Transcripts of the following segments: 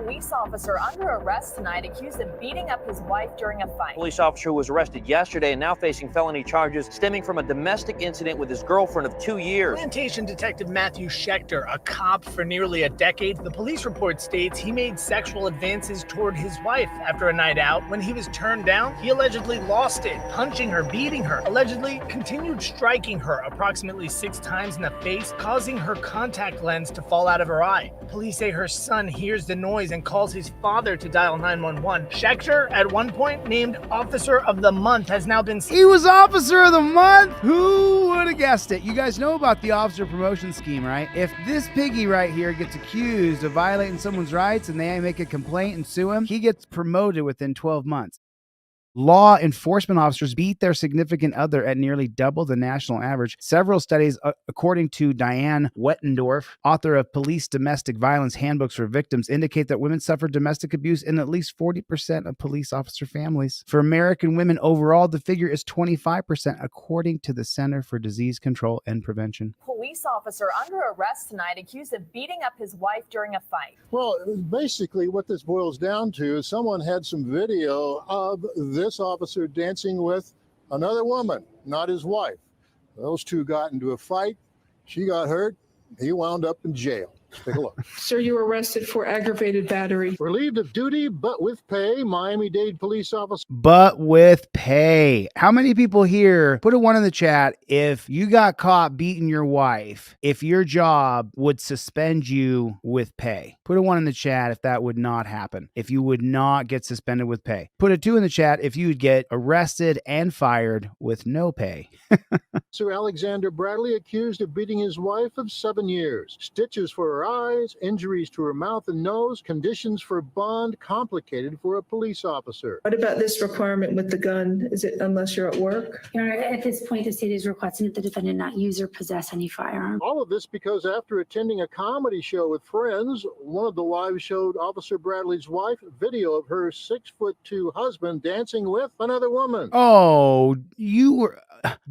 Police officer under arrest tonight accused of beating up his wife during a fight. Police officer was arrested yesterday and now facing felony charges stemming from a domestic incident with his girlfriend of 2 years. Plantation Detective Matthew Schechter, a cop for nearly a decade, the police report states he made sexual advances toward his wife after a night out. When he was turned down, he allegedly lost it, punching her, beating her, allegedly continued striking her approximately 6 times in the face, causing her contact lens to fall out of her eye. Police say her son hears the noise and calls his father to dial 911. Schechter, at one point named Officer of the Month, has now been... He was Officer of the Month? Who would have guessed it? You guys know about the officer promotion scheme, right? If this piggy right here gets accused of violating someone's rights and they make a complaint and sue him, he gets promoted within 12 months. Law enforcement officers beat their significant other at nearly double the national average. Several studies, according to Diane Wettendorf, author of Police Domestic Violence Handbooks for Victims, indicate that women suffer domestic abuse in at least 40% of police officer families. For American women overall, the figure is 25%, according to the Center for Disease Control and Prevention. Police officer under arrest tonight accused of beating up his wife during a fight. Well, basically what this boils down to is someone had some video of this officer dancing with another woman, not his wife. Those two got into a fight. She got hurt. He wound up in jail. Take a look. Sir, you were arrested for aggravated battery. Relieved of duty, but with pay. Miami-Dade police officer. But with pay. How many people here, put a 1 in the chat, if you got caught beating your wife, if your job would suspend you with pay? Put a 1 in the chat if that would not happen. If you would not get suspended with pay. Put a 2 in the chat if you would get arrested and fired with no pay. Sir Alexander Bradley accused of beating his wife of 7 years. Stitches for her eyes, injuries to her mouth and nose, conditions for bond complicated for a police officer. What about this requirement with the gun? Is it unless you're at work? Your Honor, at this point, the state is requesting that the defendant not use or possess any firearm. All of this because after attending a comedy show with friends, one of the wives showed Officer Bradley's wife video of her 6'2" husband dancing with another woman. Oh, you were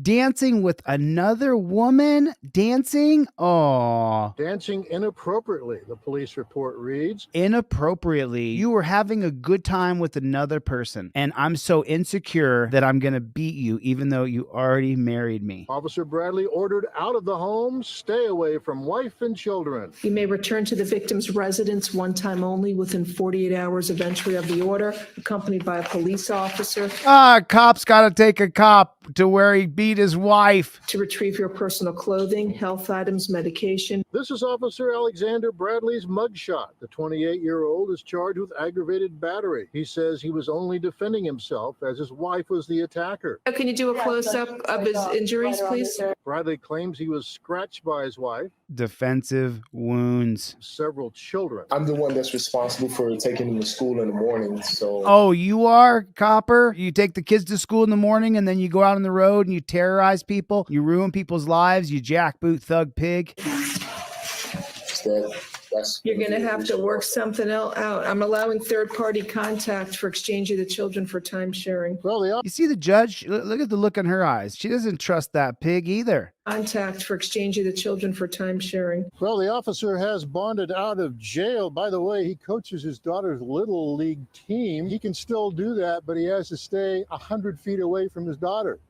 dancing with another woman? Dancing? Oh. Dancing inappropriately, the police report reads. Inappropriately. You were having a good time with another person, and I'm so insecure that I'm going to beat you even though you already married me. Officer Bradley ordered out of the home, stay away from wife and children. You may return to the victim's residence one time only within 48 hours of entry of the order, accompanied by a police officer. Cop's got to take a cop to where he beat his wife. To retrieve your personal clothing, health items, medication. This is Officer Alexander Bradley's mugshot. The 28-year-old is charged with aggravated battery. He says he was only defending himself as his wife was the attacker. Can you do a close-up of his injuries, please? Bradley claims he was scratched by his wife. Defensive wounds. Several children. I'm the one that's responsible for taking them to school in the morning, so... Oh, you are, Copper? You take the kids to school in the morning and then you go out on the road and you terrorize people, you ruin people's lives, you jackboot thug pig. You're going to have to work something else out. I'm allowing third-party contact for exchange of the children for time sharing. Well, you see the judge? Look at the look in her eyes. She doesn't trust that pig either. Contact for exchange of the children for time sharing. Well, the officer has bonded out of jail. By the way, he coaches his daughter's little league team. He can still do that, but he has to stay 100 feet away from his daughter.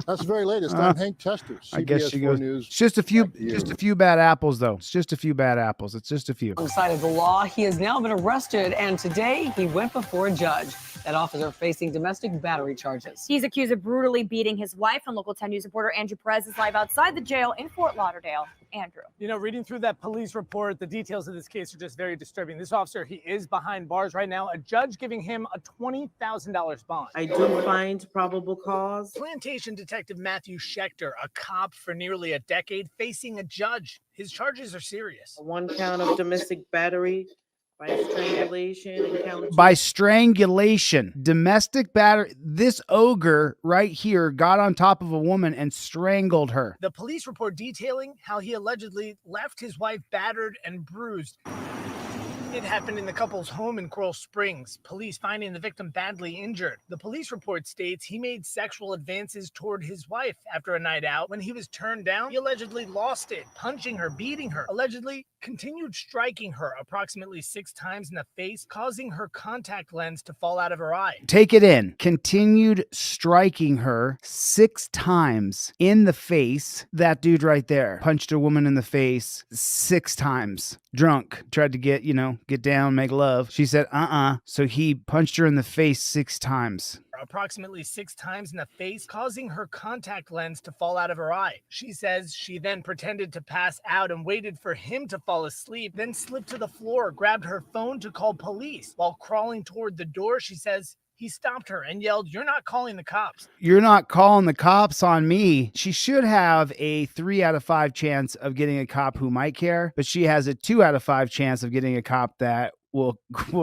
That's the very latest. I'm Hank Tester, CBS I guess she 4 goes. News. It's just a few bad apples, though. It's just a few bad apples. It's just a few. On the side of the law, he has now been arrested, and today he went before a judge. That officer facing domestic battery charges. He's accused of brutally beating his wife, and Local 10 News reporter Andrew Perez is live outside the jail in Fort Lauderdale. Andrew. You know, reading through that police report, the details of this case are just very disturbing. This officer, he is behind bars right now. A judge giving him a $20,000 bond. I do find probable cause. Plantation Detective Matthew Schechter, a cop for nearly a decade, facing a judge. His charges are serious. 1 count of domestic battery by strangulation and count 2. By strangulation. Domestic battery. This ogre right here got on top of a woman and strangled her. The police report detailing how he allegedly left his wife battered and bruised. It happened in the couple's home in Coral Springs. Police finding the victim badly injured. The police report states he made sexual advances toward his wife after a night out. When he was turned down, he allegedly lost it, punching her, beating her, allegedly continued striking her approximately 6 times in the face, causing her contact lens to fall out of her eye. Take it in. Continued striking her 6 times in the face. That dude right there punched a woman in the face 6 times. Drunk. Tried to get down, make love. She said, So he punched her in the face 6 times. Approximately 6 times in the face, causing her contact lens to fall out of her eye. She says she then pretended to pass out and waited for him to fall asleep, then slipped to the floor, grabbed her phone to call police. While crawling toward the door, she says he stopped her and yelled, "You're not calling the cops." You're not calling the cops on me. She should have a 3 out of 5 chance of getting a cop who might care, but she has a 2 out of 5 chance of getting a cop that will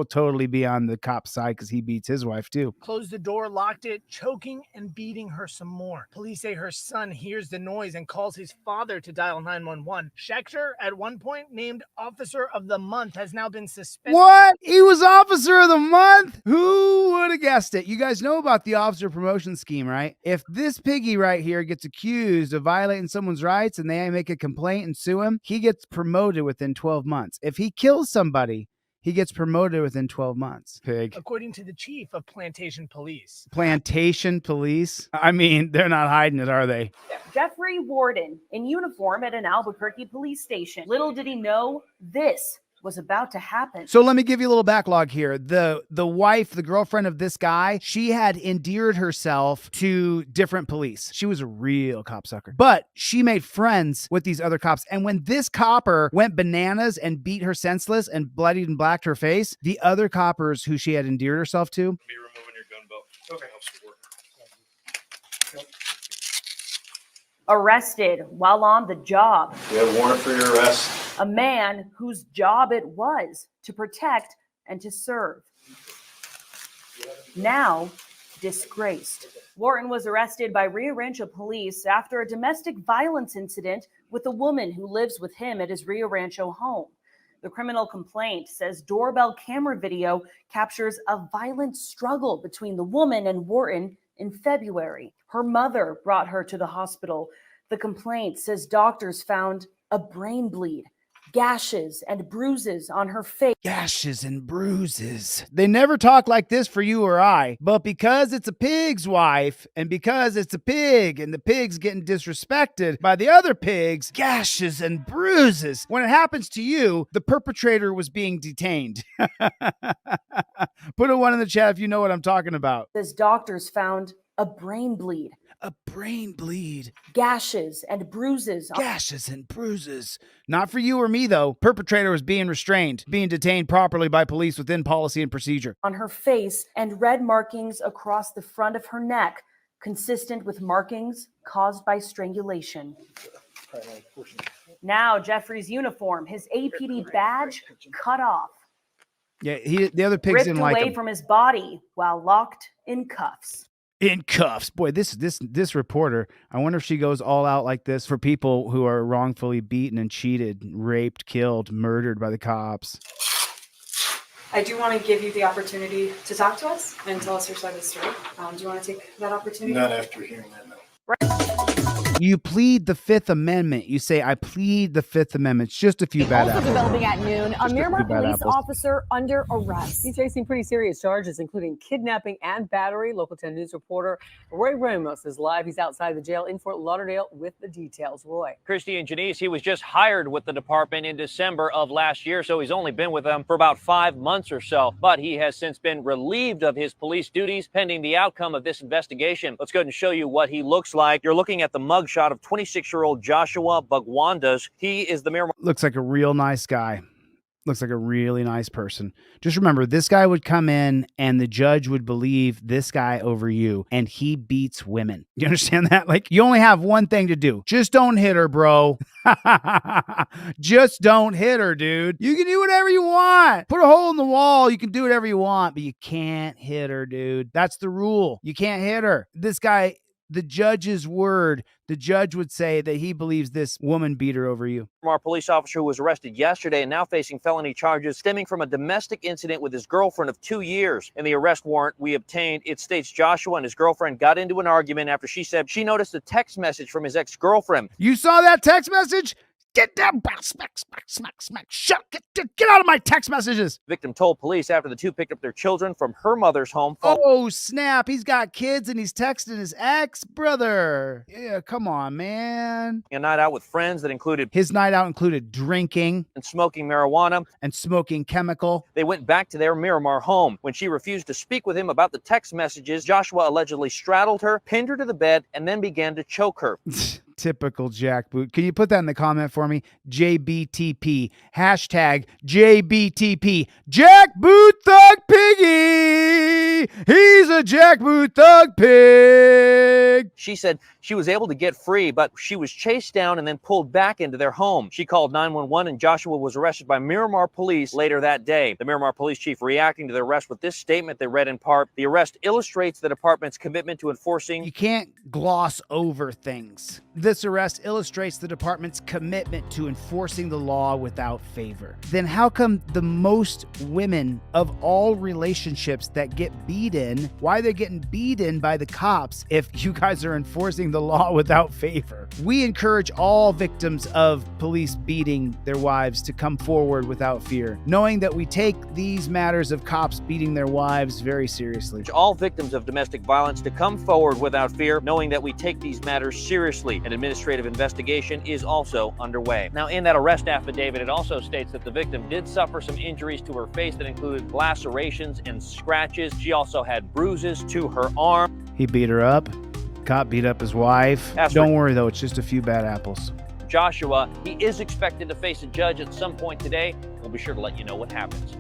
totally be on the cop's side because he beats his wife too. Closed the door, locked it, choking and beating her some more. Police say her son hears the noise and calls his father to dial 911. Schechter, at one point named Officer of the Month, has now been suspended. What? He was Officer of the Month? Who would have guessed it? You guys know about the officer promotion scheme, right? If this piggy right here gets accused of violating someone's rights and they make a complaint and sue him, he gets promoted within 12 months. If he kills somebody, he gets promoted within 12 months. Pig. According to the chief of Plantation Police. Plantation Police? I mean, they're not hiding it, are they? Jeffrey Warden in uniform at an Albuquerque police station. Little did he know this was about to happen. So let me give you a little backlog here. The wife, the girlfriend of this guy, she had endeared herself to different police. She was a real copsucker. But she made friends with these other cops. And when this copper went bananas and beat her senseless and bloodied and blacked her face, the other coppers who she had endeared herself to... Be removing your gun belt. Okay. Arrested while on the job. We have a warrant for your arrest. A man whose job it was to protect and to serve. Now disgraced. Wharton was arrested by Rio Rancho police after a domestic violence incident with a woman who lives with him at his Rio Rancho home. The criminal complaint says doorbell camera video captures a violent struggle between the woman and Wharton in February. Her mother brought her to the hospital. The complaint says doctors found a brain bleed, gashes and bruises on her face. Gashes and bruises. They never talk like this for you or I, but because it's a pig's wife and because it's a pig and the pig's getting disrespected by the other pigs, gashes and bruises. When it happens to you, the perpetrator was being detained. Put a 1 in the chat if you know what I'm talking about. Says doctors found a brain bleed. A brain bleed. Gashes and bruises. Gashes and bruises. Not for you or me, though. Perpetrator was being restrained, being detained properly by police within policy and procedure. On her face and red markings across the front of her neck, consistent with markings caused by strangulation. Now Jeffrey's uniform, his APD badge cut off. Yeah, the other pigs ripped didn't like away him. from his body while locked in cuffs. In cuffs. Boy, this reporter, I wonder if she goes all out like this for people who are wrongfully beaten and cheated, raped, killed, murdered by the cops. I do want to give you the opportunity to talk to us and tell us your side of the story. Do you want to take that opportunity? Not after hearing that, no. You plead the Fifth Amendment. You say, I plead the Fifth Amendment. It's just a few bad Also apples. developing at noon, a Miramar bad police apples. officer under arrest. He's facing pretty serious charges, including kidnapping and battery. Local 10 News reporter Roy Ramos is live. He's outside the jail in Fort Lauderdale with the details. Roy. Christy and Janice, he was just hired with the department in December of last year, so he's only been with them for about 5 months or so. But he has since been relieved of his police duties pending the outcome of this investigation. Let's go ahead and show you what he looks like. You're looking at the mugshot of 26-year-old Joshua Bugwandas. He is the Miramar. Looks like a real nice guy. Looks like a really nice person. Just remember, this guy would come in and the judge would believe this guy over you, and he beats women. You understand that? Like, you only have one thing to do. Just don't hit her, bro. Just don't hit her, dude. You can do whatever you want. Put a hole in the wall. You can do whatever you want, but you can't hit her, dude. That's the rule. You can't hit her. This guy, the judge's word, the judge would say that he believes this woman beat her over you. Our police officer who was arrested yesterday and now facing felony charges stemming from a domestic incident with his girlfriend of 2 years. In the arrest warrant we obtained, it states Joshua and his girlfriend got into an argument after she said she noticed a text message from his ex-girlfriend. You saw that text message? Get down. Smack, smack, smack, smack. Shut. Get out of my text messages. Victim told police after the two picked up their children from her mother's home. Oh, snap. He's got kids and he's texting his ex brother. Yeah, come on, man. A night out with friends that included his night out included drinking and smoking marijuana and smoking chemical. They went back to their Miramar home. When she refused to speak with him about the text messages, Joshua allegedly straddled her, pinned her to the bed, and then began to choke her. Typical jackboot. Can you put that in the comment for me? JBTP. Hashtag JBTP. Jackboot Thug Piggy. He's a jackboot thug pig. She said she was able to get free, but she was chased down and then pulled back into their home. She called 911 and Joshua was arrested by Miramar police later that day. The Miramar police chief reacting to the arrest with this statement they read in part. The arrest illustrates the department's commitment to enforcing. You can't gloss over things. This arrest illustrates the department's commitment to enforcing the law without favor. Then how come the most women of all relationships that get beat in, why they're getting beat in by the cops if you guys are enforcing the law without favor? We encourage all victims of police beating their wives to come forward without fear, knowing that we take these matters of cops beating their wives very seriously. All victims of domestic violence to come forward without fear, knowing that we take these matters seriously. An administrative investigation is also underway. Now, in that arrest affidavit, it also states that the victim did suffer some injuries to her face that included lacerations and scratches. She also had bruises to her arm. He beat her up. Cop beat up his wife. Don't worry, though. It's just a few bad apples. Joshua, he is expected to face a judge at some point today. We'll be sure to let you know what happens.